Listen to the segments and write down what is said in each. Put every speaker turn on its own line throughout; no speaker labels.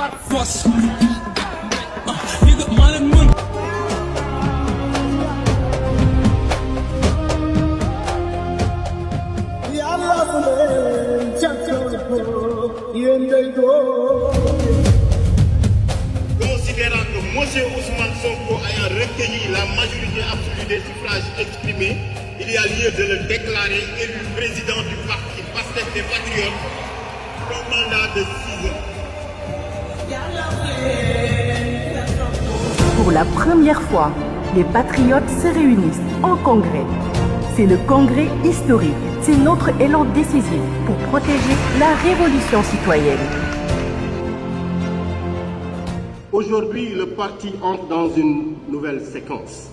par force. Nigga, man ak man.
Considérant que M. Ousmane Sonko ayant recueilli la majorité absolue des suffrages exprimés, il y a lieu de le déclarer élu président du parti Pastef des Patriotes pour un mandat de 6 ans.
Pour la première fois, les patriotes se réunissent en congrès. C'est le congrès historique. C'est notre élan décisif pour protéger la révolution citoyenne.
Aujourd'hui, le parti entre dans une nouvelle séquence.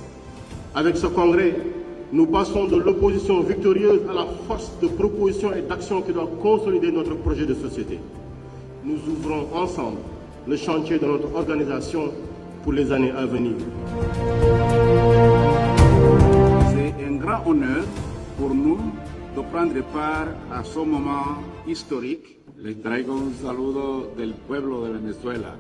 Avec ce congrès, nous passons de l'opposition victorieuse à la force de proposition et d'action qui doit consolider notre projet de société. Nous ouvrons ensemble le chantier de notre organisation pour les années à venir.
C'est un grand honneur pour nous de prendre part a ce moment historique. Les traigo un saludo del pueblo de Venezuela.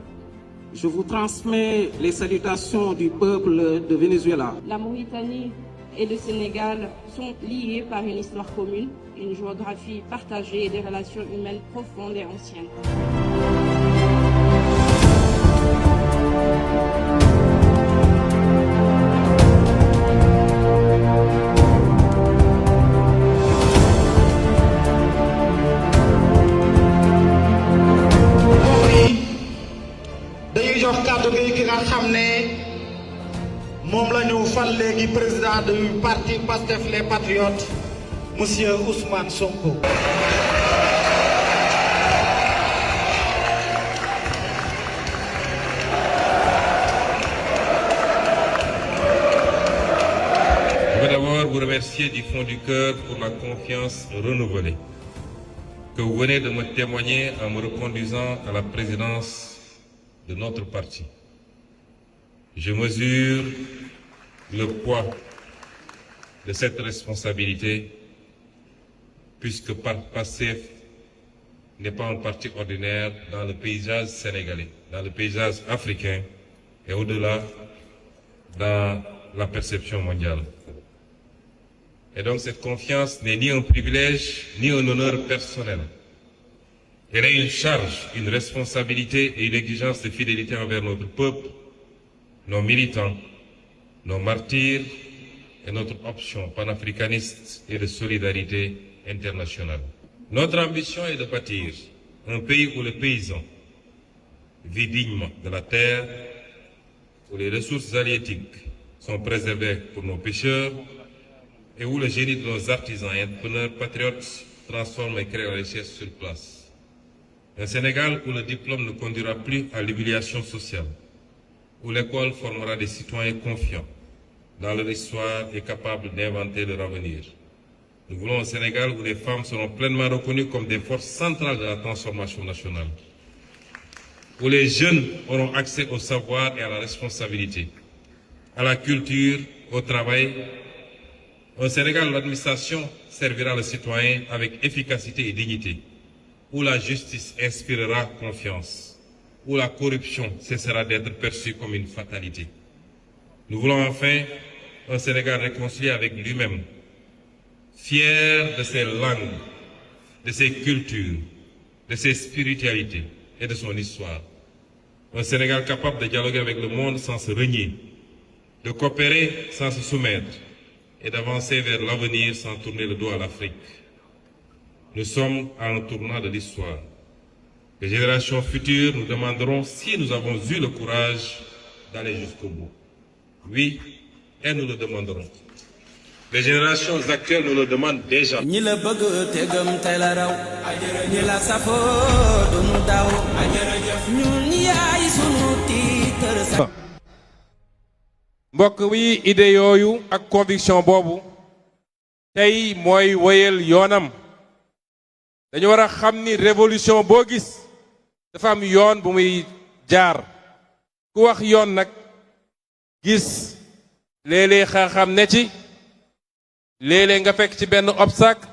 Je vous transmets les salutations du peuple de Venezuela.
La Mauritanie et le Sénégal sont liés par une histoire commune, une géographie partagée et des relations humaines profondes et anciennes.
dañuy jox kàddu gi ki nga xam ne moom la ñu fal léegi président du parti Pastef les Patriotes monsieur Ousmane Sonko.
Je veux d'abord vous remercier du fond du cœur pour la confiance renouvelée que vous venez de me témoigner en me reconduisant à la présidence de notre parti. Je mesure le poids de cette responsabilité puisque Pastef n'est pas un parti ordinaire dans le paysage sénégalais, dans le paysage africain et au-delà dans la perception mondiale. Et donc cette confiance n'est ni un privilège ni un honneur personnel. Elle est une charge, une responsabilité et une exigence de fidélité envers notre peuple, nos militants, nos martyrs et notre option panafricaniste et de solidarité internationale. Notre ambition est de bâtir un pays où le paysan vit dignement de la terre, où les ressources halieutiques sont préservées pour nos pêcheurs et où le génie de nos artisans et entrepreneurs patriotes transforme et crée la richesse sur place. Un Sénégal où le diplôme ne conduira plus à l'humiliation sociale, où l'école formera des citoyens confiants dans leur histoire et capables d'inventer leur avenir. Nous voulons un Sénégal où les femmes seront pleinement reconnues comme des forces centrales de la transformation nationale, où les jeunes auront accès au savoir et à la responsabilité, à la culture, au travail. Un Sénégal où l'administration servira le citoyen avec efficacité et dignité, où la justice inspirera confiance, où la corruption cessera d'être perçue comme une fatalité. Nous voulons enfin un Sénégal réconcilié avec lui-même, fier de ses langues, de ses cultures, de ses spiritualités et de son histoire. Un Sénégal capable de dialoguer avec le monde sans se renier, de coopérer sans se soumettre et d'avancer vers l'avenir sans tourner le dos à l'Afrique. Nous sommes à un tournant de l'histoire. Les générations futures nous demanderont si nous avons eu le courage d'aller jusqu'au bout. Oui, et nous le demanderons. Les générations actuelles nous le demandent déjà.
mbokk wi idée yooyu ak conviction boobu tey mooy wéyal yoonam dañu war a xam ni révolution boo gis dafa am yoon bu muy jaar ku wax yoon nag gis léeg-léeg xam ne ci léeg-léeg nga fekk ci benn obstacle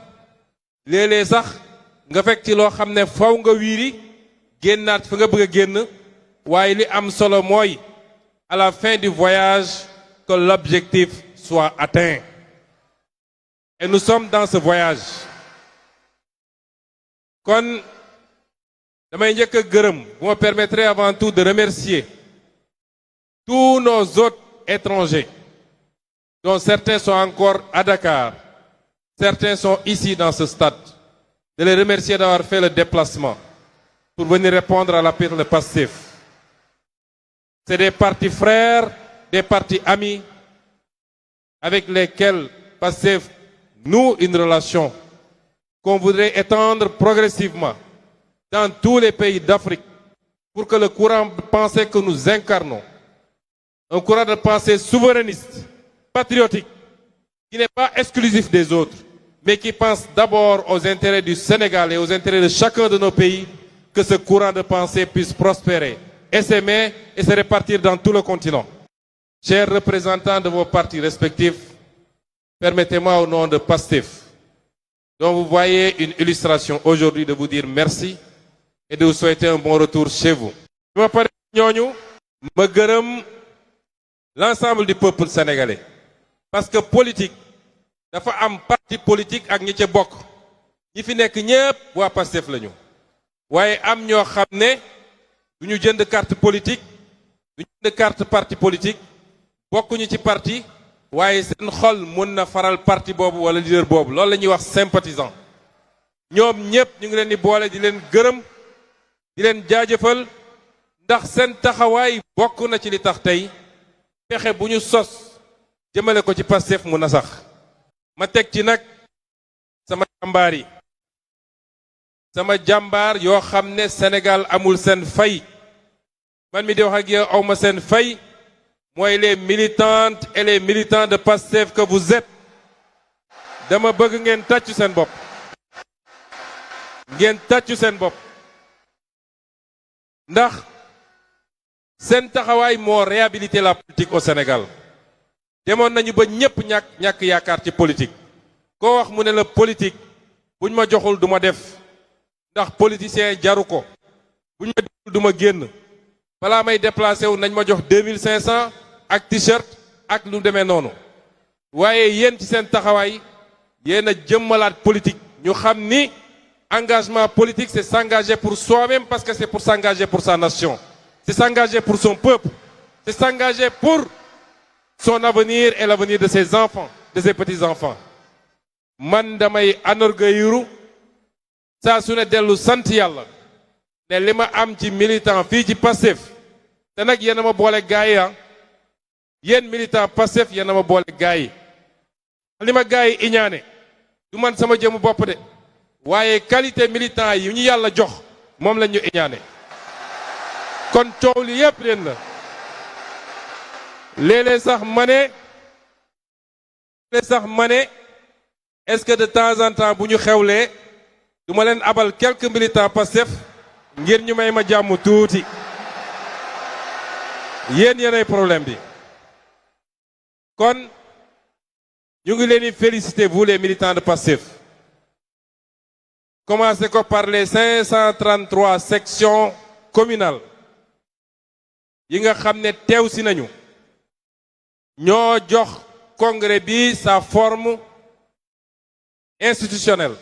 léeg-léeg sax nga fekk ci loo xam ne faw nga wiiri génnaat fa nga bëgg a génn waaye li am solo mooy à la fin du voyage que l'objectif soit atteint. Et nous sommes dans ce voyage. Kon damay njëkk a gërëm, vous me permettrez avant tout de remercier tous nos hôtes étrangers, dont certains sont encore à Dakar, certains sont ici dans ce stade, de les remercier d'avoir fait le déplacement pour venir répondre à l'appel de Pastef. C'est des partis frères, des partis amis, avec lesquels Pastef noue une relation qu'on voudrait étendre progressivement dans tous les pays d'Afrique pour que le courant de pensée que nous incarnons, un courant de pensée souverainiste, patriotique, qui n'est pas exclusif des autres, mais qui pense d'abord aux intérêts du Sénégal et aux intérêts de chacun de nos pays, que ce courant de pensée puisse prospérer, s'aimer et se répartir dans tout le continent. Chers représentants de vos partis respectifs, permettez-moi au nom de Pastef, dont vous voyez une illustration aujourd'hui, de vous dire merci et de vous souhaiter un bon retour chez vous. Je me parle ñooñu ma gërëm l'ensemble du peuple sénégalais parce que politique dafa am parti politique ak ñi ca bokk ñi fi nekk ñépp waa Pastef lañu waaye am ñoo xam ne du ñu jënd carte politique du ñu jënd carte parti politique bokkuñu ci parti waaye seen xol mën na faral parti boobu wala leader boobu loolu la ñuy wax sympathisant ñoom ñépp ñu ngi leen di boole di leen gërëm di leen jaajëfal ndax seen taxawaay bokk na ci li tax tey pexe bu ñu sos jëmale ko ci Pastef mu na sax ma teg ci nag sama jàmbaar yoo xam ne Sénégal amul seen fay man mi di wax ak yow awma seen fay mooy les militantes et les militants de Pastef que vous êtes dama bëgg ngeen tàccu seen bopp ndax seen taxawaay moo réhabilité la politique au Sénégal demoon nañu ba ñépp ñàkk yaakaar ci politique koo wax mu ne la politique buñ ma joxul du ma def ndax politicien jaru ko buñ ma joxul du ma génn balaa may déplacé wu nañ ma jox 2500 ak t-shirt ak lu demee noonu waaye yéen ci seen taxawaay yéen a jëmmalaat politique ñu xam ni engagement politique c'est s'engager pour soi-même parce que c'est pour s'engager pour sa nation c'est s'engager pour son peuple c'est s'engager pour son avenir et l'avenir de ses enfants de ses petits-enfants man damay anorgueilliru saa su ne dellu sant yàlla ne li ma am ci militant fii ci Pastef te nag yéen a ma boole gaay yi yéen militant Pastef yéen a ma boole gaay yi li ma gaay yi iñaane du man sama jëmu bopp de waaye qualité militant yi ñu yàlla jox moom lañ ñu iñaane kon coow li yépp leen la léeg-léeg sax ma ne est-ce que de temps en temps bu ñu xewlee du ma leen abal quelques militants Pastef ngir ñu may ma jàmm tuuti yéenay problème bi kon ñu ngi leen di féliciter vous les militants de Pastef commencez ko par les 533 sections communales yi nga xam ne teew si nañu ñoo jox congrès bi sa forme institutionnelle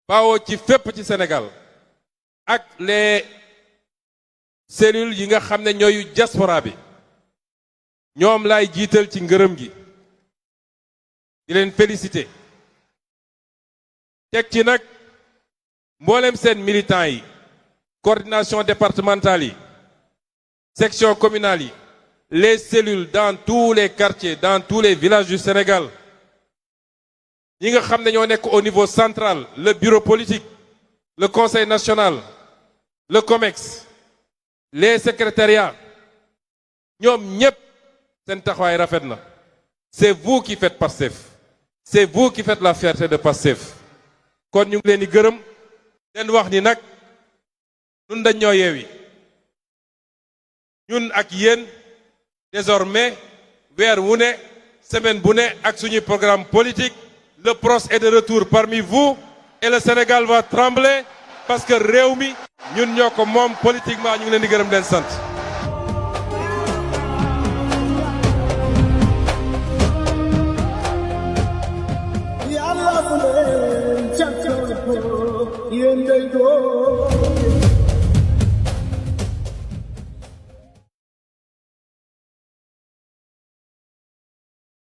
bawoo ci fépp ci Sénégal ak les cellules yi nga xam ne ñooyu diaspora bi ñoom laay jiital ci ngërëm gi di leen féliciter teg ci nag mboolem seen militants yi coordination départementale yi section communale yi les cellules dans tous les quartiers dans tous les villages du Sénégal ñi nga xam ne ñoo nekk au niveau central le bureau politique le conseil national le COMEX les secrétariats ñoom ñépp seen taxawaay rafet na c'est vous qui faites Pastef c'est vous qui faites la fierté de Pastef kon ñu ngi leen di gërëm leen wax ni nag ñun dañ ñoo yeewi ñun ak yéen désormais weer wu ne semaine bu ne ak suñuy programme politique le PROS est de retour parmi vous et le Sénégal va trembler parce que réew mi ñun ñoo ko moom politiquement ñu ngi leen di gërëm leen sant.
yàlla bu leen càkk yéen day